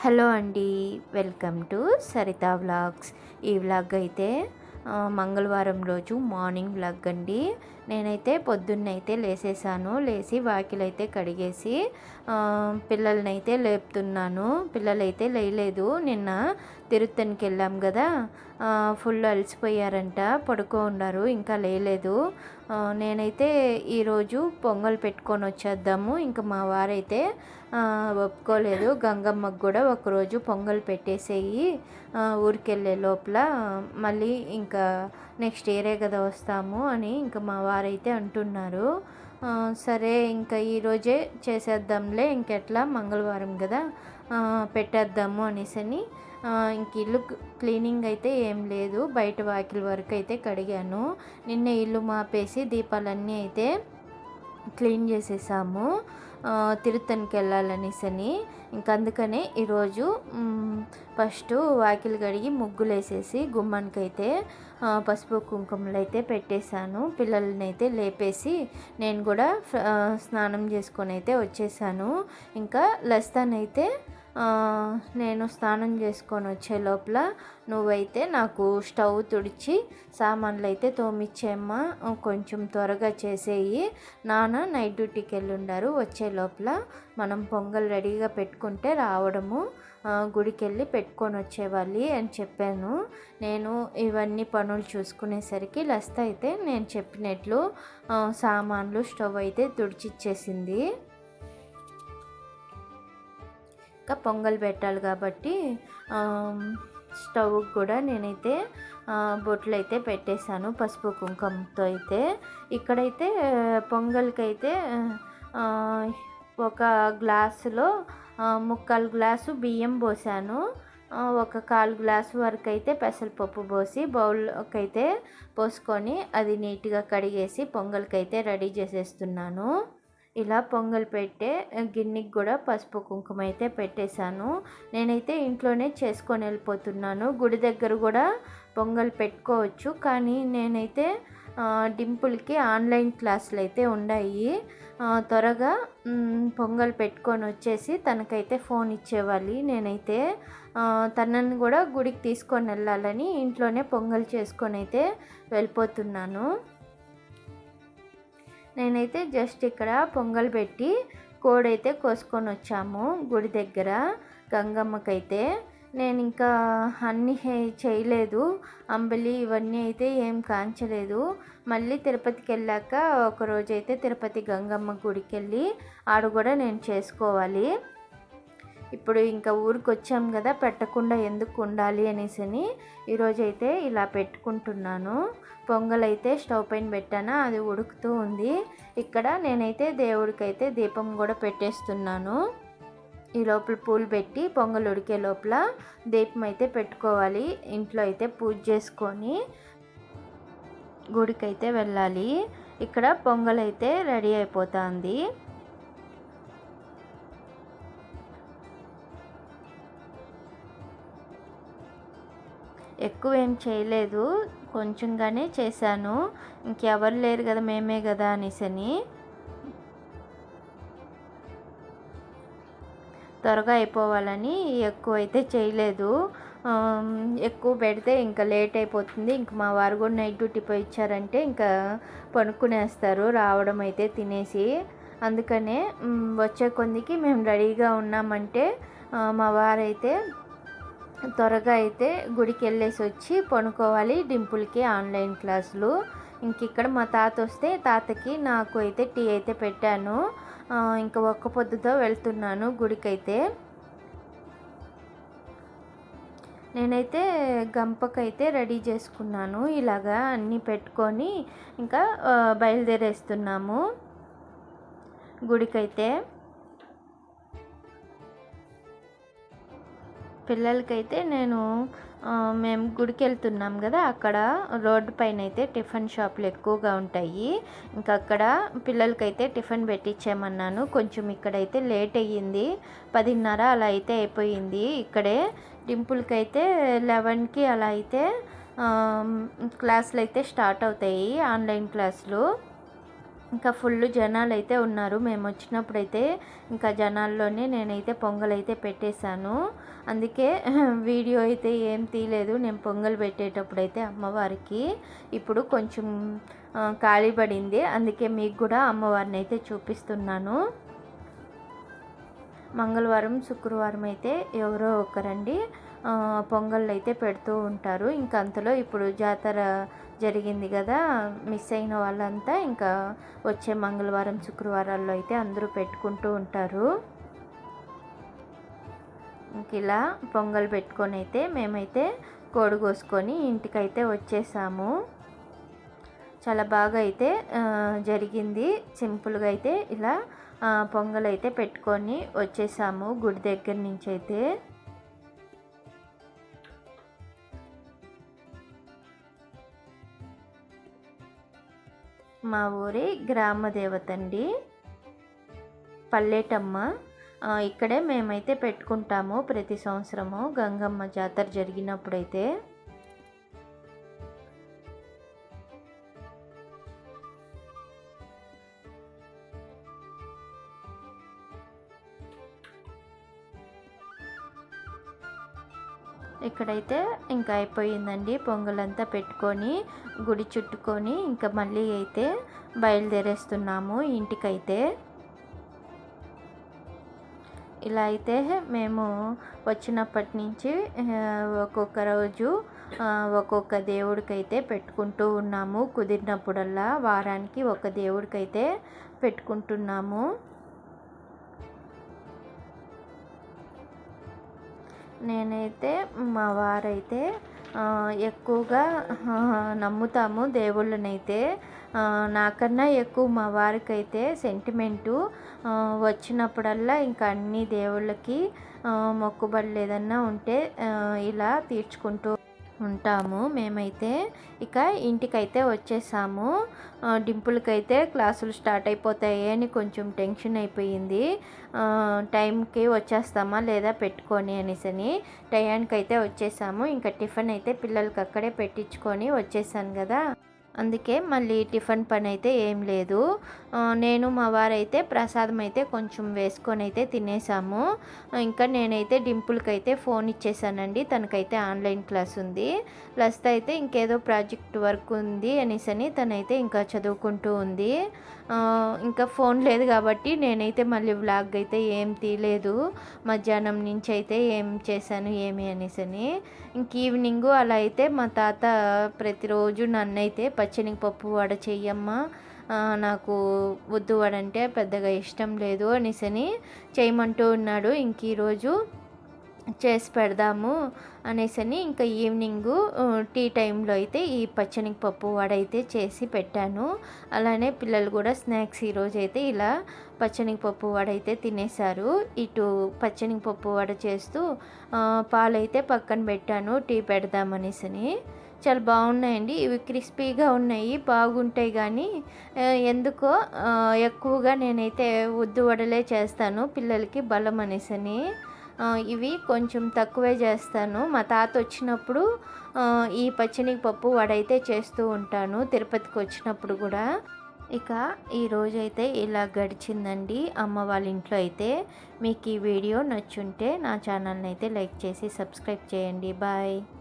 Hello అండి. Welcome to Saritha vlogs. ఈ vlog అయితే మంగళవారం రోజు మార్నింగ్ వ్లాగ్ అండి. నేనైతే పొద్దున్నైతే లేసేసాను. లేచి వాకిలైతే కడిగేసి పిల్లలనైతే లేపుతున్నాను. పిల్లలైతే లేయలేదు. నిన్న తిరుత్తనికి వెళ్ళాం కదా, ఫుల్ అలసిపోయారంట, పడుకో ఉన్నారు, ఇంకా లేయలేదు. నేనైతే ఈరోజు పొంగల్ పెట్టుకొని వచ్చేద్దాము, ఇంకా మా వారైతే ఒప్పుకోలేదు. గంగమ్మకు కూడా ఒకరోజు పొంగల్ పెట్టేసేయి, ఊరికెళ్ళే లోపల మళ్ళీ ఇంకా నెక్స్ట్ ఇయరే కదా వస్తాము అని ఇంకా మా వారైతే అంటున్నారు. సరే ఇంకా ఈరోజే చేసేద్దాంలే, ఇంకెట్లా మంగళవారం కదా పెట్టేద్దాము అనేసని ఇంక ఇల్లు క్లీనింగ్ అయితే ఏం లేదు, బయట వాకిలి వరకు అయితే కడిగాను. నిన్న ఇల్లు మాపేసి దీపాలన్నీ అయితే క్లీన్ చేసేసాము, తిరుత్తనికి వెళ్ళాలనేసని. ఇంకా అందుకనే ఈరోజు ఫస్ట్ వాకిలి కడిగి ముగ్గులు వేసేసి గుమ్మానికైతే పసుపు కుంకుమలు అయితే పెట్టేశాను. పిల్లల్ని అయితే లేపేసి నేను కూడా స్నానం చేసుకొని అయితే వచ్చేసాను. ఇంకా లస్తానైతే నేను స్నానం చేసుకొని వచ్చే లోపల నువ్వైతే నాకు స్టవ్ తుడిచి సామాన్లు అయితే తోమిచ్చేమ్మా, కొంచెం త్వరగా చేసేయి, నాన్న నైట్ డ్యూటీకి వెళ్ళుండారు, వచ్చే లోపల మనం పొంగల్ రెడీగా పెట్టుకుంటే రావడము, గుడికి వెళ్ళి పెట్టుకొని వచ్చేవాళ్ళి అని చెప్పాను. నేను ఇవన్నీ పనులు చూసుకునేసరికి లస్త అయితే నేను చెప్పినట్లు సామాన్లు స్టవ్ అయితే తుడిచిచ్చేసింది. ఇంకా పొంగల్ పెట్టాలి కాబట్టి స్టవ్ కూడా నేనైతే బొట్లు అయితే పెట్టేశాను పసుపు కుంకుమతో. అయితే ఇక్కడైతే పొంగల్కి అయితే ఒక గ్లాసులో 3/4 గ్లాసు బియ్యం పోసాను, ఒక 1/4 గ్లాసు వరకు అయితే పెసరపప్పు పోసి బౌల్లోకి అయితే పోసుకొని అది నీట్గా కడిగేసి పొంగల్కి అయితే రెడీ చేసేస్తున్నాను. ఇలా పొంగల్ పెట్టే గిన్నెకి కూడా పసుపు కుంకుమ అయితే పెట్టేశాను. నేనైతే ఇంట్లోనే చేసుకొని వెళ్ళిపోతున్నాను. గుడి దగ్గర కూడా పొంగల్ పెట్టుకోవచ్చు, కానీ నేనైతే డింపుల్కి ఆన్లైన్ క్లాసులు అయితే ఉన్నాయి, త్వరగా పొంగల్ పెట్టుకొని వచ్చేసి తనకైతే ఫోన్ ఇచ్చేవాలి. నేనైతే తనని కూడా గుడికి తీసుకొని వెళ్ళాలని ఇంట్లోనే పొంగల్ చేసుకొని అయితే వెళ్ళిపోతున్నాను. నేనైతే జస్ట్ ఇక్కడ పొంగల్ పెట్టి కోడైతే కోసుకొని వచ్చాము గుడి దగ్గర గంగమ్మకైతే. నేను ఇంకా అన్నీ చేయలేదు, అంబలి ఇవన్నీ అయితే ఏం కాంచలేదు. మళ్ళీ తిరుపతికి వెళ్ళాక ఒకరోజు అయితే తిరుపతి గంగమ్మ గుడికి వెళ్ళి ఆడ కూడా నేను చేసుకోవాలి. ఇప్పుడు ఇంకా ఊరికి వచ్చాం కదా, పెట్టకుండా ఎందుకు ఉండాలి అనేసి ఈరోజైతే ఇలా పెట్టుకుంటున్నాను. పొంగల్ అయితే స్టవ్ పైన పెట్టాను, అది ఉడుకుతూ ఉంది. ఇక్కడ నేనైతే దేవుడికైతే దీపం కూడా పెట్టేస్తున్నాను. ఈ లోపల పూలు పెట్టి పొంగల్ ఉడికే లోపల దీపం అయితే పెట్టుకోవాలి. ఇంట్లో అయితే పూజ చేసుకొని గుడికైతే వెళ్ళాలి. ఇక్కడ పొంగల్ అయితే రెడీ అయిపోతుంది. ఎక్కువ ఏం చేయలేదు, కొంచెంగానే చేశాను, ఇంకెవరు లేరు కదా మేమే కదా అనేసని. త్వరగా అయిపోవాలని ఎక్కువ అయితే చేయలేదు. ఎక్కువ పెడితే ఇంకా లేట్ అయిపోతుంది. ఇంక మా వారు కూడా నైట్ డ్యూటీ పోయి ఇచ్చారంటే ఇంకా పనుక్కునేస్తారు రావడం అయితే తినేసి. అందుకనే వచ్చే కొద్దికి మేము రెడీగా ఉన్నామంటే మా వారైతే త్వరగా అయితే గుడికి వెళ్ళేసి వచ్చి పనుకోవాలి. డింపుల్కి ఆన్లైన్ క్లాసులు. ఇంక ఇక్కడ మా తాత వస్తే తాతకి నాకు అయితే టీ అయితే పెట్టాను. ఇంకా ఒక్క పొద్దుతో వెళ్తున్నాను గుడికైతే. నేనైతే గంపకైతే రెడీ చేసుకున్నాను, ఇలాగా అన్నీ పెట్టుకొని ఇంకా బయలుదేరేస్తున్నాము గుడికైతే. పిల్లలకైతే మేము గుడికి వెళ్తున్నాం కదా, అక్కడ రోడ్డు పైన అయితే టిఫిన్ షాపులు ఎక్కువగా ఉంటాయి. ఇంకా అక్కడ పిల్లలకైతే టిఫిన్ పెట్టించామన్నాను. కొంచెం ఇక్కడైతే లేట్ అయ్యింది, 10:30 అలా అయితే అయిపోయింది. ఇక్కడే డింపుల్కి అయితే 11కి అలా అయితే క్లాసులు అయితే స్టార్ట్ అవుతాయి, ఆన్లైన్ క్లాసులు. ఇంకా ఫుల్ జనాలు అయితే ఉన్నారు. మేము వచ్చినప్పుడైతే ఇంకా జనాల్లోనే నేనైతే పొంగల్ అయితే పెట్టేశాను. అందుకే వీడియో అయితే ఏం తీయలేదు నేను పొంగల్ పెట్టేటప్పుడు అయితే అమ్మవారికి. ఇప్పుడు కొంచెం ఖాళీ పడింది, అందుకే మీకు కూడా అమ్మవారిని అయితే చూపిస్తున్నాను. మంగళవారం శుక్రవారం అయితే ఎవరో ఒకరండి పొంగళ్ళు అయితే పెడుతూ ఉంటారు. ఇంకా అంతలో ఇప్పుడు జాతర జరిగింది కదా, మిస్ అయిన వాళ్ళంతా ఇంకా వచ్చే మంగళవారం శుక్రవారాల్లో అయితే అందరూ పెట్టుకుంటూ ఉంటారు. ఇంక ఇలా పొంగల్ పెట్టుకొని అయితే మేమైతే కోడి కోసుకొని ఇంటికైతే వచ్చేసాము. చాలా బాగా అయితే జరిగింది. సింపుల్గా అయితే ఇలా పొంగల్ అయితే పెట్టుకొని వచ్చేసాము గుడి దగ్గర నుంచి అయితే. మా ఊరి గ్రామ దేవత అండి పల్లెటమ్మ. ఇక్కడే మేమైతే పెట్టుకుంటాము ప్రతి సంవత్సరము గంగమ్మ జాతర జరిగినప్పుడైతే. ఇక్కడైతే ఇంకా అయిపోయిందండి. పొంగలంతా పెట్టుకొని గుడి చుట్టుకొని ఇంకా మళ్ళీ అయితే బయలుదేరేస్తున్నాము ఇంటికైతే. ఇలా అయితే మేము వచ్చినప్పటి నుంచి ఒక్కొక్క రోజు ఒక్కొక్క దేవుడికైతే పెట్టుకుంటూ ఉన్నాము. కుదిరినప్పుడల్లా వారానికి ఒక దేవుడికైతే పెట్టుకుంటున్నాము. నేనైతే మా వారైతే ఎక్కువగా నమ్ముతాము దేవుళ్ళనైతే. నాకన్నా ఎక్కువ మా వారికైతే సెంటిమెంటు. వచ్చినప్పుడల్లా ఇంకా అన్ని దేవుళ్ళకి మొక్కుబడులు ఏదన్నా ఉంటే ఇలా తీర్చుకుంటూ ఉంటాము మేమైతే. ఇక ఇంటికైతే వచ్చేసాము. డింపుల్కైతే క్లాసులు స్టార్ట్ అయిపోతాయి అని కొంచెం టెన్షన్ అయిపోయింది. టైంకి వచ్చేస్తామా లేదా పెట్టుకొని అనేసని. టయానికి అయితే వచ్చేసాము. ఇంకా టిఫిన్ అయితే పిల్లలకి అక్కడే పెట్టించుకొని వచ్చేసాను కదా, అందుకే మళ్ళీ టిఫిన్ పని అయితే ఏం లేదు. నేను మా వారైతే ప్రసాదం అయితే కొంచెం వేసుకొని అయితే తినేసాము. ఇంకా నేనైతే డింపుల్కి అయితే ఫోన్ ఇచ్చేసానండి. తనకైతే ఆన్లైన్ క్లాస్ ఉంది. ప్లస్ అయితే ఇంకేదో ప్రాజెక్ట్ వర్క్ ఉంది అనేసని తనైతే ఇంకా చదువుకుంటూ ఉంది. ఇంకా ఫోన్ లేదు కాబట్టి నేనైతే మళ్ళీ వ్లాగ్ అయితే ఏం తీయలేదు. మధ్యాహ్నం నుంచి అయితే ఏం చేశాను ఏమి అనేసని. ఇంక ఈవినింగు అలా అయితే మా తాత ప్రతిరోజు నన్నైతే పచ్చెనగపప్పు వడ చెయ్యమ్మా, నాకు ఉద్దు వడ అంటే పెద్దగా ఇష్టం లేదు అనేసని చేయమంటూ ఉన్నాడు. ఇంక ఈరోజు చేసి పెడదాము అనేసని ఇంకా ఈవినింగు టీ టైంలో అయితే ఈ పచ్చెనగపప్పు వడ అయితే చేసి పెట్టాను. అలానే పిల్లలు కూడా స్నాక్స్ ఈరోజు అయితే ఇలా పచ్చెనగపప్పు వడ అయితే తినేశారు. ఇటు పచ్చెనగపప్పు వడ చేస్తూ పాలైతే పక్కన పెట్టాను టీ పెడదామనేసని. చాలా బాగున్నాయండి ఇవి, క్రిస్పీగా ఉన్నాయి, బాగుంటాయి. కానీ ఎందుకో ఎక్కువగా నేనైతే ఉద్దు వడలే చేస్తాను పిల్లలకి బలం అనేసని. ఇవి కొంచెం తక్కువే చేస్తాను. మా తాత వచ్చినప్పుడు ఈ పచ్చెనగపప్పు వడ అయితే చేస్తూ ఉంటాను, తిరుపతికి వచ్చినప్పుడు కూడా. ఇక ఈరోజైతే ఇలా గడిచిందండి అమ్మ వాళ్ళ ఇంట్లో అయితే. మీకు ఈ వీడియో నచ్చుంటే నా ఛానల్ని అయితే లైక్ చేసి సబ్స్క్రైబ్ చేయండి. బాయ్.